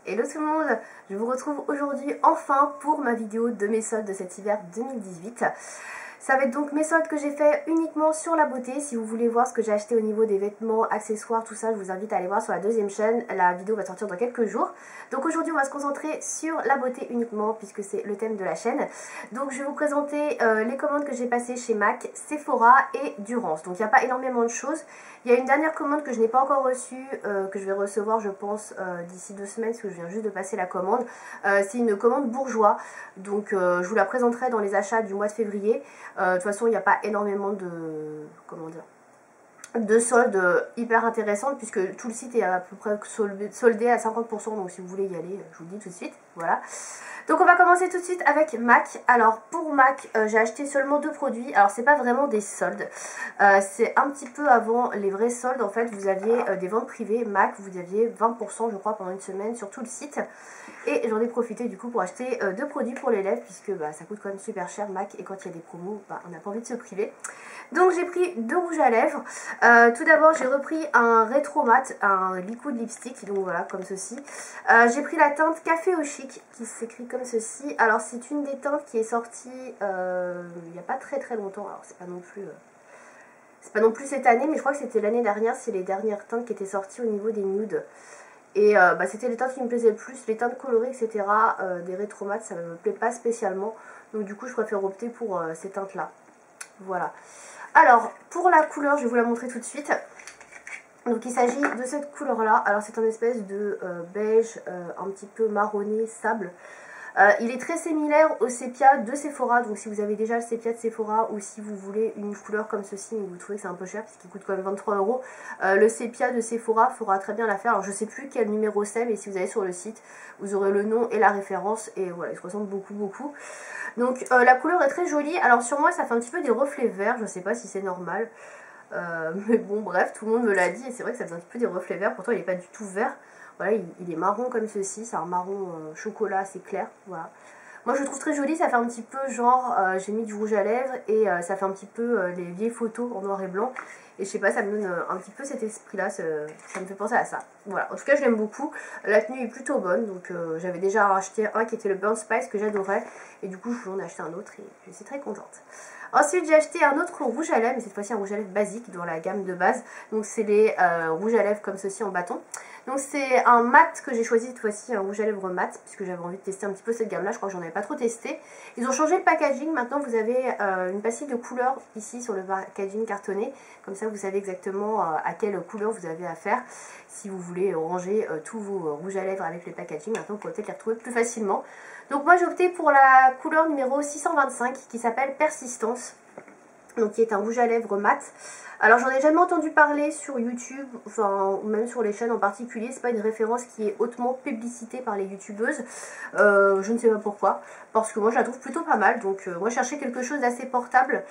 Hello tout le monde, je vous retrouve aujourd'hui enfin pour ma vidéo de mes soldes de cet hiver 2018. Ça va être donc mes soldes que j'ai fait uniquement sur la beauté. Si vous voulez voir ce que j'ai acheté au niveau des vêtements, accessoires, tout ça, je vous invite à aller voir sur la deuxième chaîne. La vidéo va sortir dans quelques jours. Donc aujourd'hui on va se concentrer sur la beauté uniquement puisque c'est le thème de la chaîne. Donc je vais vous présenter les commandes que j'ai passées chez MAC, Sephora et Durance. Donc il n'y a pas énormément de choses. Il y a une dernière commande que je n'ai pas encore reçue, que je vais recevoir je pense d'ici 2 semaines parce que je viens juste de passer la commande. C'est une commande bourgeois, donc je vous la présenterai dans les achats du mois de février. De toute façon il n'y a pas énormément de soldes hyper intéressantes puisque tout le site est à peu près soldé à 50%, donc si vous voulez y aller, je vous le dis tout de suite, voilà. Donc on va commencer tout de suite avec MAC. Alors pour MAC, j'ai acheté seulement 2 produits. Alors c'est pas vraiment des soldes, c'est un petit peu avant les vrais soldes. En fait vous aviez des ventes privées MAC, vous aviez 20% je crois pendant une semaine sur tout le site. Et j'en ai profité du coup pour acheter 2 produits pour les lèvres puisque ça coûte quand même super cher MAC, et quand il y a des promos on n'a pas envie de se priver. Donc j'ai pris 2 rouges à lèvres. Tout d'abord j'ai repris un rétro mat, un liquid lipstick, donc voilà comme ceci. J'ai pris la teinte Café au Chic qui s'écrit comme ceci. Alors c'est une des teintes qui est sortie il n'y a pas très longtemps. Alors c'est pas non plus cette année, mais je crois que c'était l'année dernière. C'est les dernières teintes qui étaient sorties au niveau des nudes. Et c'était les teintes qui me plaisaient le plus, les teintes colorées, etc. Des rétro mats, ça ne me plaît pas spécialement. Donc du coup je préfère opter pour ces teintes là. Voilà. Alors pour la couleur, je vais vous la montrer tout de suite. Donc il s'agit de cette couleur là. Alors c'est un espèce de beige un petit peu marronné, sable. Il est très similaire au sépia de Sephora. Donc si vous avez déjà le sépia de Sephora ou si vous voulez une couleur comme ceci mais vous trouvez que c'est un peu cher puisqu'il coûte quand même 23 €, le sépia de Sephora fera très bien l'affaire. Alors je sais plus quel numéro c'est, mais si vous allez sur le site vous aurez le nom et la référence. Et voilà, il se ressemble beaucoup. Donc la couleur est très jolie. Alors sur moi ça fait un petit peu des reflets verts, je sais pas si c'est normal. Mais bon bref, tout le monde me l'a dit et c'est vrai que ça fait un petit peu des reflets verts. Pourtant il n'est pas du tout vert. Voilà, il est marron comme ceci, c'est un marron chocolat assez clair, voilà. Moi je le trouve très joli, ça fait un petit peu genre, j'ai mis du rouge à lèvres et ça fait un petit peu les vieilles photos en noir et blanc. Et je sais pas, ça me donne un petit peu cet esprit là, ça me fait penser à ça. Voilà, en tout cas je l'aime beaucoup, la tenue est plutôt bonne, donc j'avais déjà acheté un qui était le Burn Spice que j'adorais. Et du coup je voulais en acheter un autre et je suis très contente. Ensuite j'ai acheté un autre rouge à lèvres, mais cette fois-ci un rouge à lèvres basique dans la gamme de base. Donc c'est les rouges à lèvres comme ceci en bâton. Donc c'est un mat que j'ai choisi cette fois-ci, un rouge à lèvres mat, puisque j'avais envie de tester un petit peu cette gamme là, je crois que j'en avais pas trop testé. Ils ont changé le packaging, maintenant vous avez une pastille de couleur ici sur le packaging cartonné, comme ça vous savez exactement à quelle couleur vous avez affaire. Si vous voulez ranger tous vos rouges à lèvres avec les packaging, maintenant vous pourrez peut-être les retrouver plus facilement. Donc moi j'ai opté pour la couleur numéro 625 qui s'appelle Persistance, donc qui est un rouge à lèvres mat. Alors j'en ai jamais entendu parler sur YouTube, enfin ou même sur les chaînes en particulier, c'est pas une référence qui est hautement publicitée par les youtubeuses, je ne sais pas pourquoi, parce que moi je la trouve plutôt pas mal. Donc moi je cherchais quelque chose d'assez portable,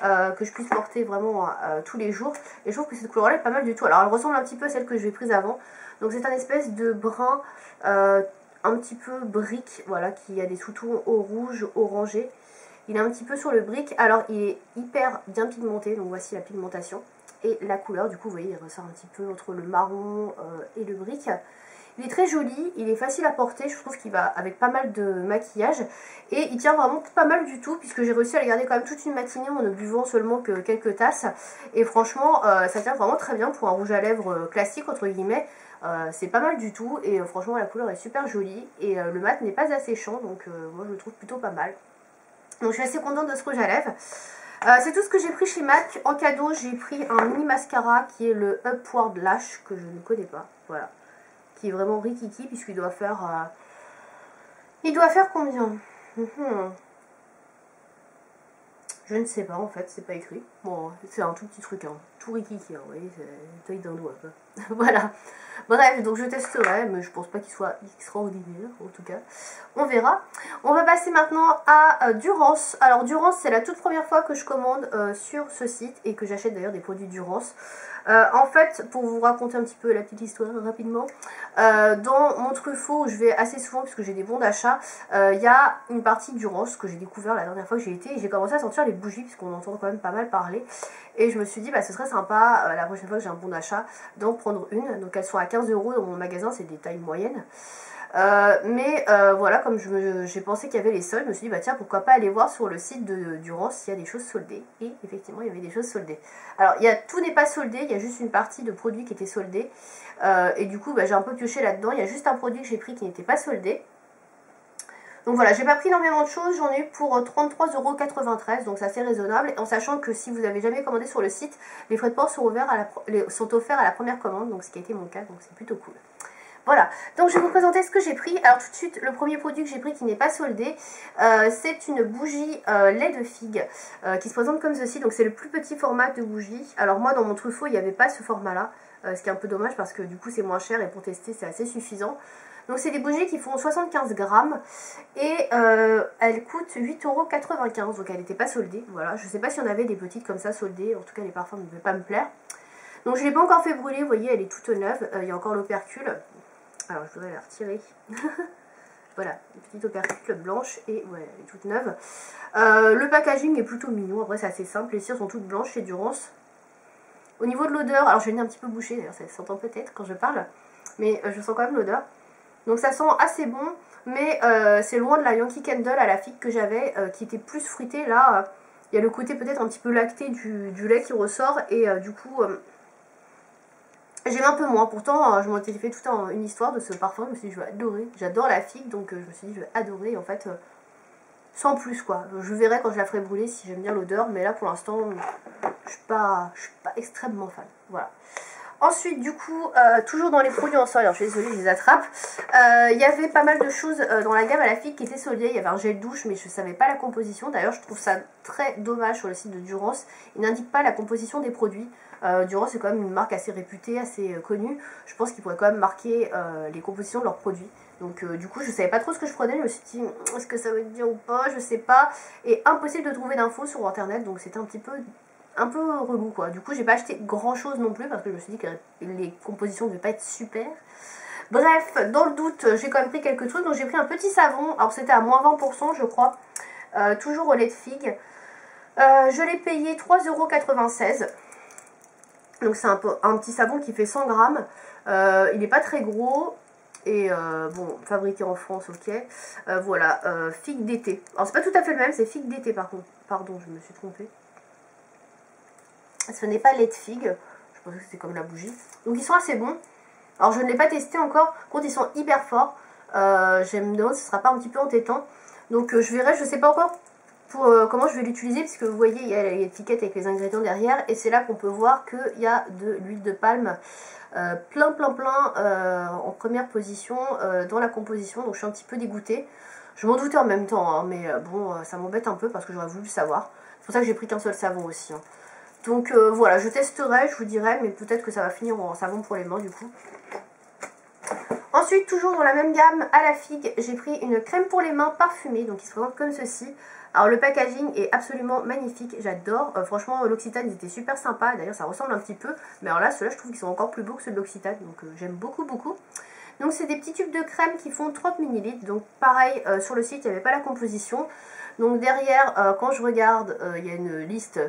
que je puisse porter vraiment tous les jours, et je trouve que cette couleur là est pas mal du tout. Alors elle ressemble un petit peu à celle que j'ai prise avant, donc c'est un espèce de brun un petit peu brique, voilà, qui a des sous-tons au rouge, orangé. Il est un petit peu sur le brick, alors il est hyper bien pigmenté, donc voici la pigmentation. Et la couleur, du coup, vous voyez, il ressort un petit peu entre le marron et le brick. Il est très joli, il est facile à porter, je trouve qu'il va avec pas mal de maquillage. Et il tient vraiment pas mal du tout, puisque j'ai réussi à le garder quand même toute une matinée en ne buvant seulement que quelques tasses. Et franchement, ça tient vraiment très bien pour un rouge à lèvres classique, entre guillemets. C'est pas mal du tout, et franchement la couleur est super jolie. Et le mat n'est pas asséchant, donc moi je le trouve plutôt pas mal. Donc je suis assez contente de ce rouge à lèvres. C'est tout ce que j'ai pris chez MAC. En cadeau, j'ai pris un mini mascara qui est le Upward Lash, que je ne connais pas. Voilà. Qui est vraiment rikiki, puisqu'il doit faire... il doit faire combien? Je ne sais pas, en fait, c'est pas écrit. Bon, c'est un tout petit truc, hein. Tout rikiki, hein, vous voyez, c'est la taille d'un doigt, quoi. Voilà. Bref, donc je testerai, mais je pense pas qu'il soit extraordinaire, en tout cas. On verra. On va passer maintenant à Durance. Alors Durance, c'est la toute première fois que je commande sur ce site et que j'achète d'ailleurs des produits Durance. En fait, pour vous raconter un petit peu la petite histoire rapidement, dans mon Truffaut où je vais assez souvent puisque j'ai des bons d'achat, il y a une partie Durance que j'ai découvert la dernière fois que j'y étais, et j'ai commencé à sentir les bougies puisqu'on entend quand même pas mal parler, et je me suis dit ce serait sympa la prochaine fois que j'ai un bon d'achat d'en prendre une. Donc elles sont à 15 € dans mon magasin, c'est des tailles moyennes. Voilà, comme j'ai pensé qu'il y avait les soldes, je me suis dit bah tiens, pourquoi pas aller voir sur le site de Durance s'il y a des choses soldées. Et effectivement il y avait des choses soldées. Alors tout n'est pas soldé, il y a juste une partie de produits qui étaient soldés. Et du coup bah, j'ai un peu pioché là-dedans. Il y a juste un produit que j'ai pris qui n'était pas soldé. Donc voilà, j'ai pas pris énormément de choses, j'en ai eu pour 33,93 €, donc c'est assez raisonnable, en sachant que si vous n'avez jamais commandé sur le site, les frais de port sont offerts à la première commande, donc ce qui a été mon cas, donc c'est plutôt cool. Voilà, donc je vais vous présenter ce que j'ai pris. Alors tout de suite, le premier produit que j'ai pris qui n'est pas soldé, c'est une bougie lait de figue qui se présente comme ceci. Donc c'est le plus petit format de bougie. Alors moi dans mon truffaut il n'y avait pas ce format là, ce qui est un peu dommage parce que du coup c'est moins cher et pour tester c'est assez suffisant. Donc c'est des bougies qui font 75 grammes et elles coûtent 8,95 €, donc elle n'était pas soldée. Voilà, je ne sais pas si on avait des petites comme ça soldées, en tout cas les parfums ne devaient pas me plaire. Donc je ne l'ai pas encore fait brûler, vous voyez elle est toute neuve, il y a encore l'opercule. Alors je voudrais la retirer. Voilà, une petite opercule blanche et ouais, elle est toute neuve. Le packaging est plutôt mignon, après c'est assez simple, les cires sont toutes blanches chez Durance. Au niveau de l'odeur, alors je l'ai un petit peu bouché, d'ailleurs ça s'entend peut-être quand je parle, mais je sens quand même l'odeur. Donc ça sent assez bon, mais c'est loin de la Yankee Candle à la figue que j'avais, qui était plus fruitée. Là, il y a le côté peut-être un petit peu lacté du lait qui ressort, et du coup, j'aime un peu moins. Pourtant, je m'étais fait toute une histoire de ce parfum, je me suis dit je vais adorer. J'adore la figue, donc je me suis dit je vais adorer, et en fait, sans plus quoi. Je verrai quand je la ferai brûler si j'aime bien l'odeur, mais là pour l'instant, je suis pas extrêmement fan. Voilà. Ensuite, du coup, toujours dans les produits en solde, alors je suis désolée, je les attrape. Il y avait pas mal de choses dans la gamme à la figue qui étaient soldées. Il y avait un gel douche, mais je ne savais pas la composition. D'ailleurs, je trouve ça très dommage sur le site de Durance. Il n'indique pas la composition des produits. Durance, c'est quand même une marque assez réputée, assez connue. Je pense qu'ils pourraient quand même marquer les compositions de leurs produits. Donc, du coup, je ne savais pas trop ce que je prenais. Je me suis dit, est-ce que ça veut dire ou pas? Je sais pas. Et impossible de trouver d'infos sur internet, donc c'était un peu relou quoi. Du coup j'ai pas acheté grand chose non plus parce que je me suis dit que les compositions ne devaient pas être super. Bref, dans le doute j'ai quand même pris quelques trucs. Donc j'ai pris un petit savon, alors c'était à moins 20% je crois, toujours au lait de figue. Je l'ai payé 3,96 €. Donc c'est un petit savon qui fait 100 grammes. Il n'est pas très gros. Et bon, fabriqué en France, ok. Voilà, figue d'été. Alors c'est pas tout à fait le même, c'est figue d'été par contre. Pardon, je me suis trompée. Ce n'est pas lait de figue, je pense que c'est comme la bougie. Donc ils sont assez bons. Alors je ne l'ai pas testé encore, par contre ils sont hyper forts. Je me demande si ce ne sera pas un petit peu entêtant. Donc je verrai, je ne sais pas encore comment je vais l'utiliser, puisque vous voyez il y a l'étiquette avec les ingrédients derrière. Et c'est là qu'on peut voir qu'il y a de l'huile de palme plein en première position dans la composition. Donc je suis un petit peu dégoûtée. Je m'en doutais en même temps, hein, mais bon ça m'embête un peu parce que j'aurais voulu le savoir. C'est pour ça que j'ai pris qu'un seul savon aussi. Hein. Donc voilà, je testerai, je vous dirai, mais peut-être que ça va finir en savon pour les mains du coup. Ensuite, toujours dans la même gamme, à la figue, j'ai pris une crème pour les mains parfumée, donc qui se présente comme ceci. Alors le packaging est absolument magnifique, j'adore. Franchement, l'Occitane, ils étaient super sympas, d'ailleurs ça ressemble un petit peu. Mais alors là, ceux-là, je trouve qu'ils sont encore plus beaux que ceux de l'Occitane, donc j'aime beaucoup. Donc c'est des petits tubes de crème qui font 30 ml, donc pareil, sur le site, il n'y avait pas la composition. Donc derrière, quand je regarde, il y a une liste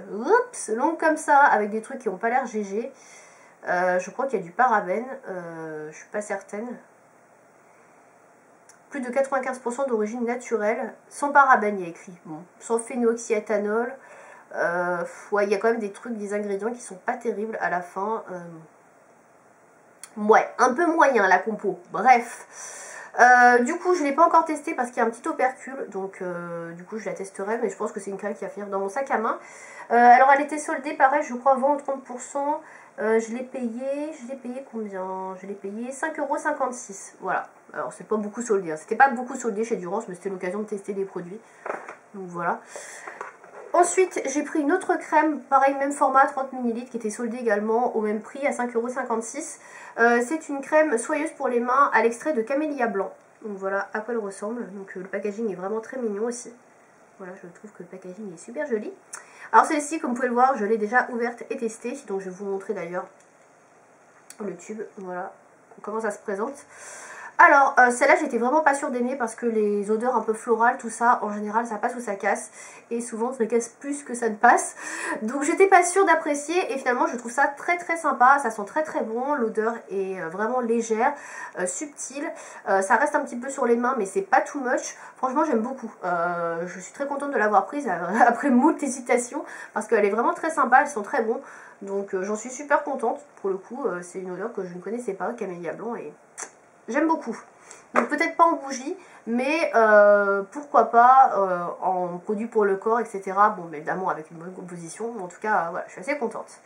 longue comme ça, avec des trucs qui n'ont pas l'air GG. Je crois qu'il y a du parabène, je suis pas certaine. Plus de 95% d'origine naturelle, sans parabène, il y a écrit. Bon, sans phénoxyéthanol. Ouais, il y a quand même des trucs, des ingrédients qui sont pas terribles à la fin. Ouais, un peu moyen la compo. Bref. Du coup je ne l'ai pas encore testé parce qu'il y a un petit opercule, donc du coup je la testerai, mais je pense que c'est une crème qui va finir dans mon sac à main. Alors elle était soldée pareil, je crois 20 ou 30%. Je l'ai payé combien? Je l'ai payé 5,56 €. Voilà, alors c'est pas beaucoup soldé, hein. C'était pas beaucoup soldé chez Durance, mais c'était l'occasion de tester des produits. Donc voilà. Ensuite, j'ai pris une autre crème, pareil, même format, 30 ml, qui était soldée également au même prix, à 5,56 €. C'est une crème soyeuse pour les mains à l'extrait de camélia blanc. Donc voilà à quoi elle ressemble. Donc le packaging est vraiment très mignon aussi. Voilà, je trouve que le packaging est super joli. Alors celle-ci, comme vous pouvez le voir, je l'ai déjà ouverte et testée. Donc je vais vous montrer d'ailleurs le tube. Voilà comment ça se présente. Alors, celle-là, j'étais vraiment pas sûre d'aimer parce que les odeurs un peu florales, tout ça, en général, ça passe ou ça casse. Et souvent, ça casse plus que ça ne passe. Donc, j'étais pas sûre d'apprécier. Et finalement, je trouve ça très très sympa. Ça sent très très bon. L'odeur est vraiment légère, subtile. Ça reste un petit peu sur les mains, mais c'est pas too much. Franchement, j'aime beaucoup. Je suis très contente de l'avoir prise après moult hésitations parce qu'elle est vraiment très sympa. Elles sont très bons. Donc, j'en suis super contente. Pour le coup, c'est une odeur que je ne connaissais pas, Camélia Blanc. Et j'aime beaucoup. Donc peut-être pas en bougie, mais pourquoi pas en produit pour le corps, etc. Bon, mais évidemment avec une bonne composition. En tout cas, voilà, je suis assez contente.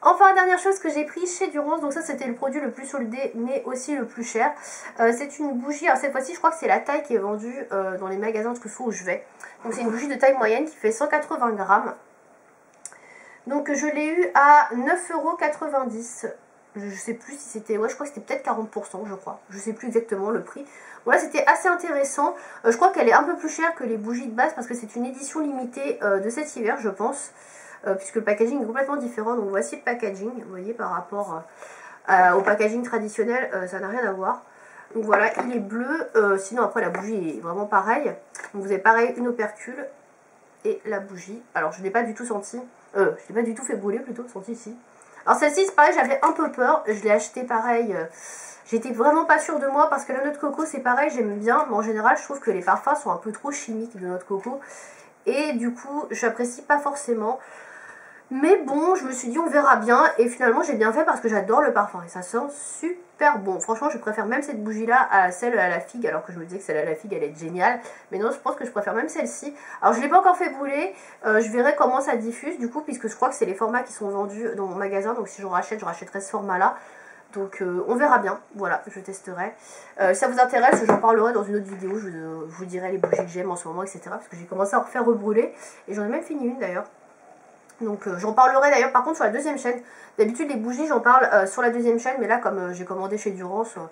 Enfin, la dernière chose que j'ai pris chez Durance, donc ça c'était le produit le plus soldé, mais aussi le plus cher. C'est une bougie, alors cette fois-ci je crois que c'est la taille qui est vendue dans les magasins de Truffaut où je vais. Donc c'est une bougie de taille moyenne qui fait 180 grammes. Donc je l'ai eu à 9,90 €. Je sais plus si c'était, ouais je crois que c'était peut-être 40% je crois, je sais plus exactement le prix. Voilà, c'était assez intéressant. Je crois qu'elle est un peu plus chère que les bougies de base parce que c'est une édition limitée de cet hiver je pense, puisque le packaging est complètement différent. Donc voici le packaging, vous voyez par rapport au packaging traditionnel, ça n'a rien à voir. Donc voilà, il est bleu, sinon après la bougie est vraiment pareille. Donc vous avez pareil une opercule et la bougie. Alors je ne l'ai pas du tout senti, je ne l'ai pas du tout fait brûler plutôt, senti ici. Alors celle-ci c'est pareil, j'avais un peu peur, je l'ai acheté pareil, j'étais vraiment pas sûre de moi parce que la noix de coco c'est pareil, j'aime bien, mais en général je trouve que les parfums sont un peu trop chimiques de noix de coco et du coup j'apprécie pas forcément. Mais bon, je me suis dit on verra bien et finalement j'ai bien fait parce que j'adore le parfum et ça sent super bon. Franchement je préfère même cette bougie là à celle à la figue, alors que je me disais que celle à la figue elle est géniale. Mais non, je pense que je préfère même celle-ci. Alors je ne l'ai pas encore fait brûler, je verrai comment ça diffuse du coup, puisque je crois que c'est les formats qui sont vendus dans mon magasin. Donc si j'en rachète, je rachèterai ce format là. Donc on verra bien, voilà, je testerai. Si ça vous intéresse, j'en parlerai dans une autre vidéo, je vous dirai les bougies que j'aime en ce moment, etc. Parce que j'ai commencé à en refaire rebrûler et j'en ai même fini une d'ailleurs. Donc j'en parlerai d'ailleurs par contre sur la deuxième chaîne. D'habitude les bougies j'en parle sur la deuxième chaîne, mais là comme j'ai commandé chez Durance, je me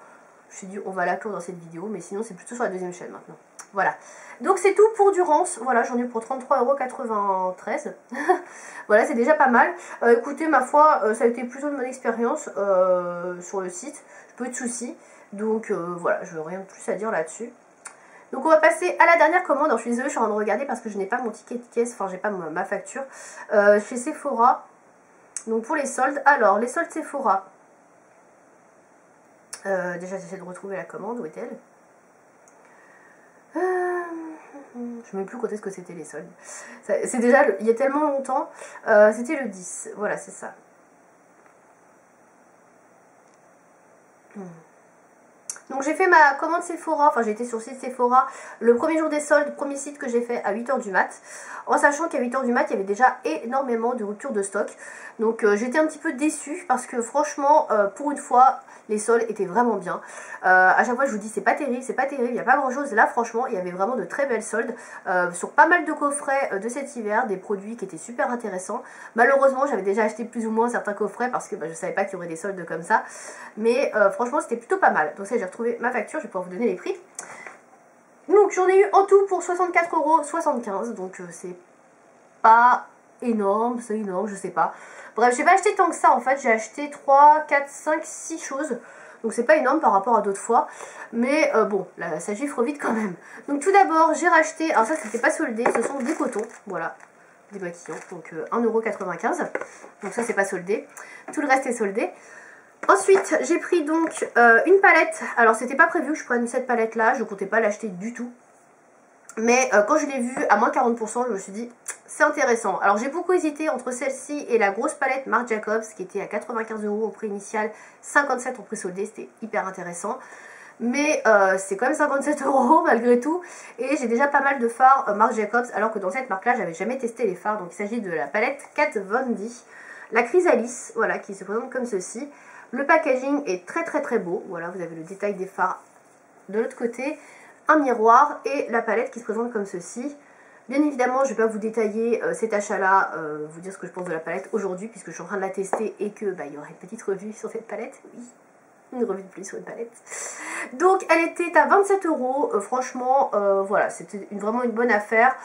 suis dit on va l'inclure dans cette vidéo, mais sinon c'est plutôt sur la deuxième chaîne maintenant. Voilà, donc c'est tout pour Durance, voilà, j'en ai eu pour 33,93 €. Voilà, c'est déjà pas mal. Écoutez, ma foi, ça a été plutôt une bonne expérience sur le site, peu de soucis, donc voilà, je n'ai rien de plus à dire là-dessus. Donc on va passer à la dernière commande. Alors je suis désolée, je suis en train de regarder parce que je n'ai pas mon ticket de caisse, enfin j'ai pas ma facture, chez Sephora. Donc pour les soldes, alors les soldes Sephora, déjà j'essaie de retrouver la commande, où est-elle? Je ne sais même plus quand est-ce que c'était les soldes. C'est déjà, il y a tellement longtemps, c'était le 10, voilà c'est ça. Donc j'ai fait ma commande Sephora, enfin j'ai été sur le site Sephora le premier jour des soldes, premier site que j'ai fait à 8 h du mat, en sachant qu'à 8 h du mat il y avait déjà énormément de ruptures de stock. Donc j'étais un petit peu déçue parce que franchement pour une fois les soldes étaient vraiment bien. À chaque fois je vous dis c'est pas terrible, il n'y a pas grand chose. Là franchement il y avait vraiment de très belles soldes sur pas mal de coffrets de cet hiver, des produits qui étaient super intéressants. Malheureusement j'avais déjà acheté plus ou moins certains coffrets parce que je savais pas qu'il y aurait des soldes comme ça. Mais franchement c'était plutôt pas mal. Donc ça j'ai retrouvé ma facture, je vais pouvoir vous donner les prix. Donc j'en ai eu en tout pour 64,75 €, donc c'est pas énorme, c'est énorme, je sais pas. Bref, j'ai pas acheté tant que ça en fait, j'ai acheté 3, 4, 5, 6 choses. Donc c'est pas énorme par rapport à d'autres fois. Mais bon, là, ça chiffre vite quand même. Donc tout d'abord, j'ai racheté, alors ça c'était pas soldé, ce sont des cotons, voilà. Démaquillants, donc 1,95 €. Donc ça c'est pas soldé. Tout le reste est soldé. Ensuite, j'ai pris donc une palette. Alors, c'était pas prévu que je prenne cette palette-là. Je comptais pas l'acheter du tout. Mais quand je l'ai vue à moins 40%, je me suis dit, c'est intéressant. Alors, j'ai beaucoup hésité entre celle-ci et la grosse palette Marc Jacobs, qui était à 95 € au prix initial, 57 € au prix soldé. C'était hyper intéressant. Mais c'est quand même 57 € malgré tout. Et j'ai déjà pas mal de fards Marc Jacobs, alors que dans cette marque-là, j'avais jamais testé les fards. Donc, il s'agit de la palette Kat Von D, la Chrysalis, voilà, qui se présente comme ceci. Le packaging est très très très beau, voilà, vous avez le détail des fards de l'autre côté, un miroir et la palette qui se présente comme ceci. Bien évidemment, je ne vais pas vous détailler cet achat-là, vous dire ce que je pense de la palette aujourd'hui, puisque je suis en train de la tester et que il y aura une petite revue sur cette palette, oui. Une revue de plus sur une palette. Donc elle était à 27 €. Franchement voilà, c'était vraiment une bonne affaire.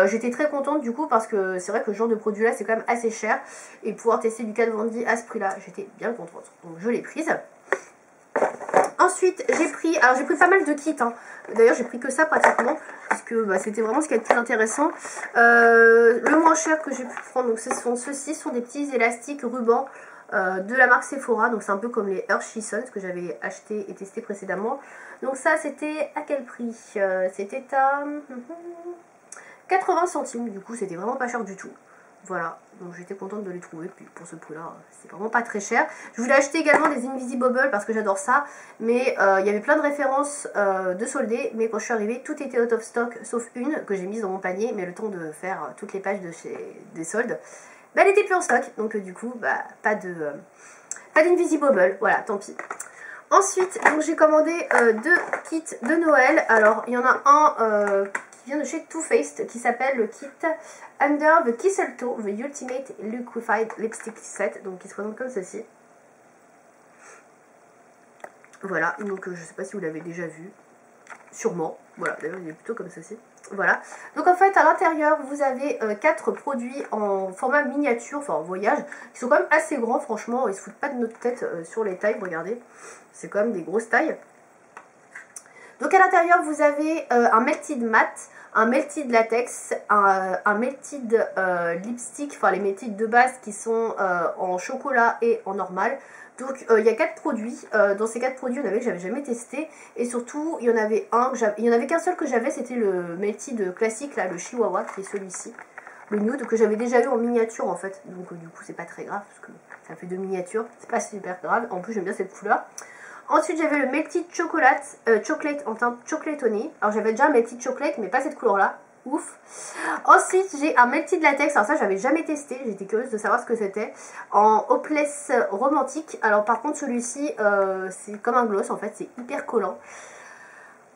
J'étais très contente du coup parce que c'est vrai que ce genre de produit là c'est quand même assez cher. Et pouvoir tester du Kat Von D à ce prix là, j'étais bien contente. Donc je l'ai prise. Ensuite, j'ai pris pas mal de kits, hein. D'ailleurs, j'ai pris que ça pratiquement, puisque bah, c'était vraiment ce qui est le plus intéressant. Le moins cher que j'ai pu prendre, donc ceux-ci sont des petits élastiques rubans de la marque Sephora. Donc c'est un peu comme les Hershey Suns que j'avais acheté et testé précédemment. Donc ça, c'était à quel prix? C'était à 80 centimes, du coup c'était vraiment pas cher du tout. Voilà, donc j'étais contente de les trouver, puis pour ce prix là, c'est vraiment pas très cher. Je voulais acheter également des Invisible parce que j'adore ça, mais il y avait plein de références de soldés, mais quand je suis arrivée, tout était out of stock, sauf une que j'ai mise dans mon panier, mais le temps de faire toutes les pages de chez des soldes, bah, elle était plus en stock, donc du coup, bah, pas d'Invisible, voilà, tant pis. Ensuite, donc j'ai commandé deux kits de Noël. Alors, il y en a un qui vient de chez Too Faced qui s'appelle le kit Under the Kisselto, The Ultimate Liquefied Lipstick Set. Donc, il se présente comme ceci. Voilà, donc je sais pas si vous l'avez déjà vu. Sûrement. Voilà, d'ailleurs, il est plutôt comme ceci. Voilà. Donc, en fait, à l'intérieur, vous avez 4 produits en format miniature, enfin en voyage, qui sont quand même assez grands, franchement. Ils se foutent pas de notre tête sur les tailles, regardez. C'est quand même des grosses tailles. Donc à l'intérieur vous avez un melted matte, un melted latex, un melted lipstick, enfin les melted de base qui sont en chocolat et en normal. Donc il y a 4 produits, dans ces 4 produits il y en avait que j'avais jamais testé et surtout il y en avait qu'un seul que j'avais, c'était le melted classique là, le Chihuahua qui est celui-ci. Le nude que j'avais déjà eu en miniature en fait, donc du coup c'est pas très grave parce que ça fait 2 miniatures, c'est pas super grave, en plus j'aime bien cette couleur. Ensuite j'avais le Melted Chocolate, chocolate en teinte chocolate honey. Alors j'avais déjà un Melted Chocolate mais pas cette couleur là, ouf. Ensuite j'ai un Melted Latex, alors ça j'avais jamais testé, j'étais curieuse de savoir ce que c'était. En Hopeless Romantique, alors par contre celui-ci c'est comme un gloss en fait, c'est hyper collant.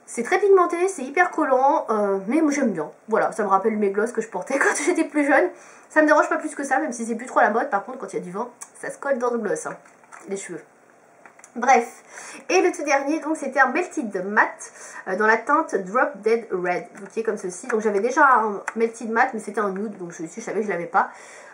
C'est très pigmenté, c'est hyper collant, mais moi j'aime bien. Voilà, ça me rappelle mes gloss que je portais quand j'étais plus jeune. Ça me dérange pas plus que ça, même si c'est plus trop la mode. Par contre quand il y a du vent, ça se colle dans le gloss, hein, les cheveux. Bref, et le tout dernier, donc c'était un Melted Matte dans la teinte Drop Dead Red, donc qui est comme ceci. Donc j'avais déjà un Melted Matte, mais c'était un nude, donc je savais que je l'avais pas.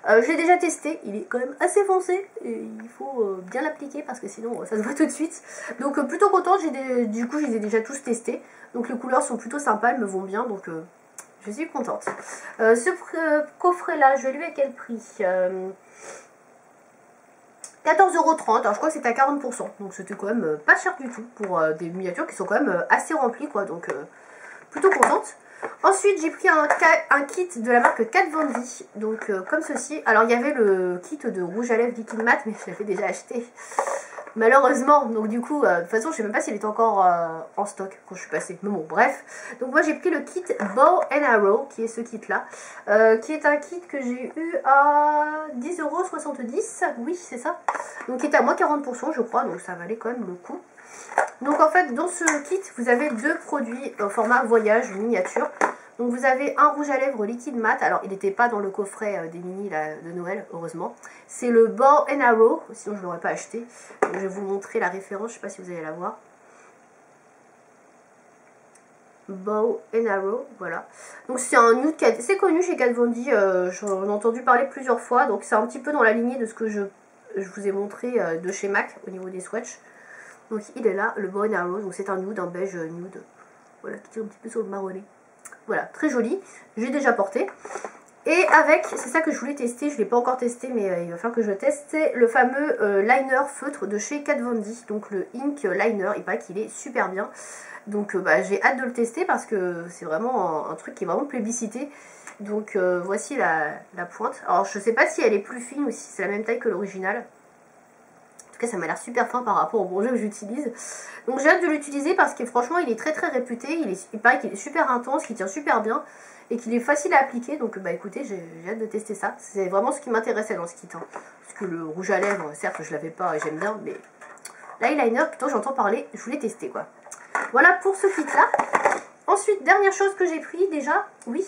Je l'ai déjà testé, il est quand même assez foncé, et il faut bien l'appliquer parce que sinon ça se voit tout de suite. Donc plutôt contente, du coup je les ai déjà tous testés, donc les couleurs sont plutôt sympas, elles me vont bien, donc je suis contente. Ce coffret là, je lui ai quel prix 14,30 €, alors je crois que c'était à 40%, donc c'était quand même pas cher du tout pour des miniatures qui sont quand même assez remplies quoi, donc plutôt contente. Ensuite j'ai pris un kit de la marque Kat Von D, donc comme ceci. Alors il y avait le kit de rouge à lèvres liquide mat, mais je l'avais déjà acheté malheureusement, donc du coup de toute façon je sais même pas s'il est encore en stock quand je suis passée, mais bon bref. Donc moi j'ai pris le kit Bow and Arrow, qui est ce kit là, qui est un kit que j'ai eu à 10,70 €, oui c'est ça, donc qui était à moins 40% je crois, donc ça valait quand même le coup. Donc en fait dans ce kit vous avez deux produits au format voyage miniature. Donc vous avez un rouge à lèvres liquide mat, alors il n'était pas dans le coffret des mini là, de Noël, heureusement. C'est le Bow and Arrow, sinon je ne l'aurais pas acheté. Donc, je vais vous montrer la référence, je ne sais pas si vous allez la voir. Bow and Arrow, voilà. Donc c'est un nude qui est assez connu chez Kat Von D, j'en ai entendu parler plusieurs fois. Donc c'est un petit peu dans la lignée de ce que je vous ai montré de chez MAC au niveau des swatchs. Donc il est là, le Bow and Arrow, donc c'est un nude, un beige nude. Voilà, qui tire un petit peu sur le marronné. Voilà, très joli, j'ai déjà porté. Et avec, c'est ça que je voulais tester, je ne l'ai pas encore testé, mais il va falloir que je le teste, c'est le fameux liner feutre de chez Kat Von D, donc le Ink Liner, il paraît qu'il est super bien. Donc j'ai hâte de le tester parce que c'est vraiment un truc qui est vraiment plébiscité. Donc voici la pointe. Alors je sais pas si elle est plus fine ou si c'est la même taille que l'original. En tout cas ça m'a l'air super fin par rapport au projet que j'utilise. Donc j'ai hâte de l'utiliser parce que franchement il est très très réputé. Il paraît qu'il est super intense, qu'il tient super bien et qu'il est facile à appliquer. Donc bah écoutez, j'ai hâte de tester ça. C'est vraiment ce qui m'intéressait dans ce kit, hein. Parce que le rouge à lèvres, certes je l'avais pas et j'aime bien, mais l'eyeliner plutôt j'entends parler, je voulais tester quoi. Voilà pour ce kit là. Ensuite, dernière chose que j'ai pris déjà, oui.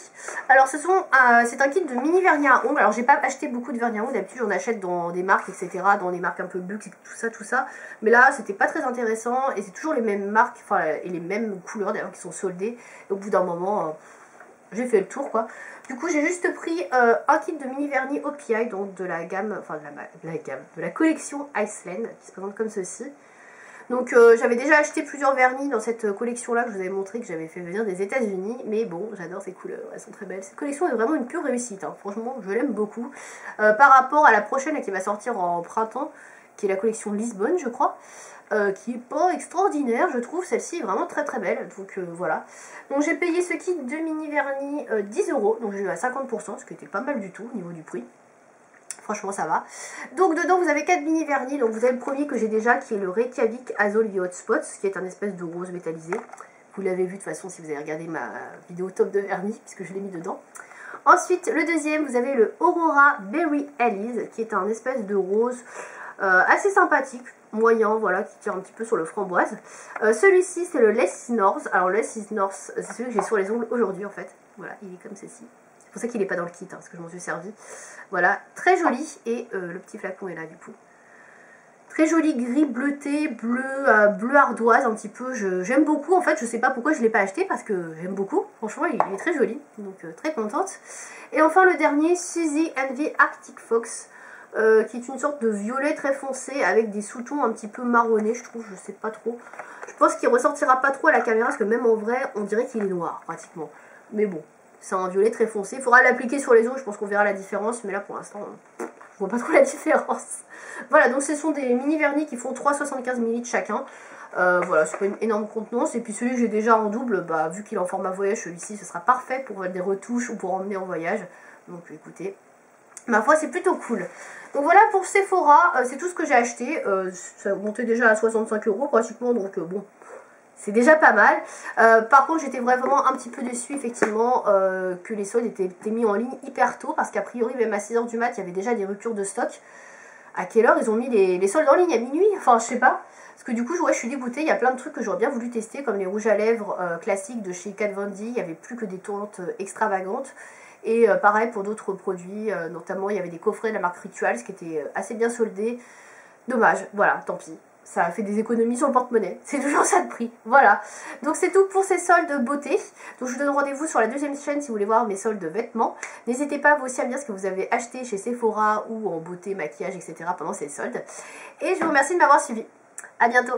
Alors c'est un kit de mini vernis à ongles. Alors j'ai pas acheté beaucoup de vernis à ongles, d'habitude j'en achète dans des marques etc, dans des marques un peu luxe et tout ça. Mais là c'était pas très intéressant et c'est toujours les mêmes marques, enfin et les mêmes couleurs d'ailleurs qui sont soldées. Et au bout d'un moment, j'ai fait le tour quoi. Du coup j'ai juste pris un kit de mini vernis OPI, donc de la gamme, enfin de la collection Iceland, qui se présente comme ceci. Donc j'avais déjà acheté plusieurs vernis dans cette collection là que je vous avais montré, que j'avais fait venir des États-Unis. Mais bon, j'adore ces couleurs, elles sont très belles. Cette collection est vraiment une pure réussite, hein. Franchement je l'aime beaucoup. Par rapport à la prochaine qui va sortir en printemps, qui est la collection Lisbonne je crois, qui est pas extraordinaire, je trouve. Celle-ci est vraiment très très belle, donc voilà. Donc j'ai payé ce kit de mini vernis 10 €, donc j'ai eu à 50%, ce qui était pas mal du tout au niveau du prix. Franchement ça va. Donc dedans vous avez 4 mini vernis. Donc vous avez le premier que j'ai déjà, qui est le Reykjavik Azul Hotspots, qui est un espèce de rose métallisé. Vous l'avez vu de toute façon si vous avez regardé ma vidéo top de vernis, puisque je l'ai mis dedans. Ensuite le deuxième, vous avez le Aurora Berry Alice, qui est un espèce de rose assez sympathique, moyen, voilà, qui tire un petit peu sur le framboise. Celui-ci c'est le Less North. Alors le Less North, c'est celui que j'ai sur les ongles aujourd'hui en fait. Voilà, il est comme ceci. C'est pour ça qu'il n'est pas dans le kit, hein, parce que je m'en suis servi. Voilà, très joli. Et le petit flacon est là du coup. Très joli gris bleuté, bleu ardoise un petit peu. J'aime beaucoup en fait, je sais pas pourquoi je ne l'ai pas acheté, parce que j'aime beaucoup. Franchement il est très joli, donc très contente. Et enfin le dernier, Suzy Envy Arctic Fox. Qui est une sorte de violet très foncé avec des sous-tons un petit peu marronnés, je trouve, je sais pas trop. Je pense qu'il ressortira pas trop à la caméra parce que même en vrai, on dirait qu'il est noir pratiquement. Mais bon, c'est un violet très foncé. Il faudra l'appliquer sur les os, je pense qu'on verra la différence, mais là pour l'instant, je vois pas trop la différence. Voilà, donc ce sont des mini vernis qui font 3,75 ml chacun. Voilà, c'est pas une énorme contenance. Et puis celui que j'ai déjà en double, bah, vu qu'il est en format voyage, celui-ci, ce sera parfait pour des retouches ou pour emmener en voyage. Donc écoutez, ma foi c'est plutôt cool. Donc voilà pour Sephora, c'est tout ce que j'ai acheté. Ça montait déjà à 65 € pratiquement, donc bon, c'est déjà pas mal. Par contre j'étais vraiment un petit peu déçue effectivement que les soldes étaient mis en ligne hyper tôt, parce qu'a priori même à 6 h du mat il y avait déjà des ruptures de stock. À quelle heure ils ont mis les soldes en ligne? À minuit? Enfin je sais pas. Parce que du coup ouais, je suis dégoûtée, il y a plein de trucs que j'aurais bien voulu tester, comme les rouges à lèvres classiques de chez Kat Von D. Il n'y avait plus que des teintes extravagantes. Et pareil pour d'autres produits, notamment il y avait des coffrets de la marque Rituals qui étaient assez bien soldés. Dommage, voilà, tant pis. Ça a fait des économies sur le porte-monnaie. C'est toujours ça de prix. Voilà. Donc c'est tout pour ces soldes beauté. Donc je vous donne rendez-vous sur la deuxième chaîne si vous voulez voir mes soldes vêtements. N'hésitez pas vous aussi à me dire ce que vous avez acheté chez Sephora ou en beauté, maquillage, etc. pendant ces soldes. Et je vous remercie de m'avoir suivi. A bientôt.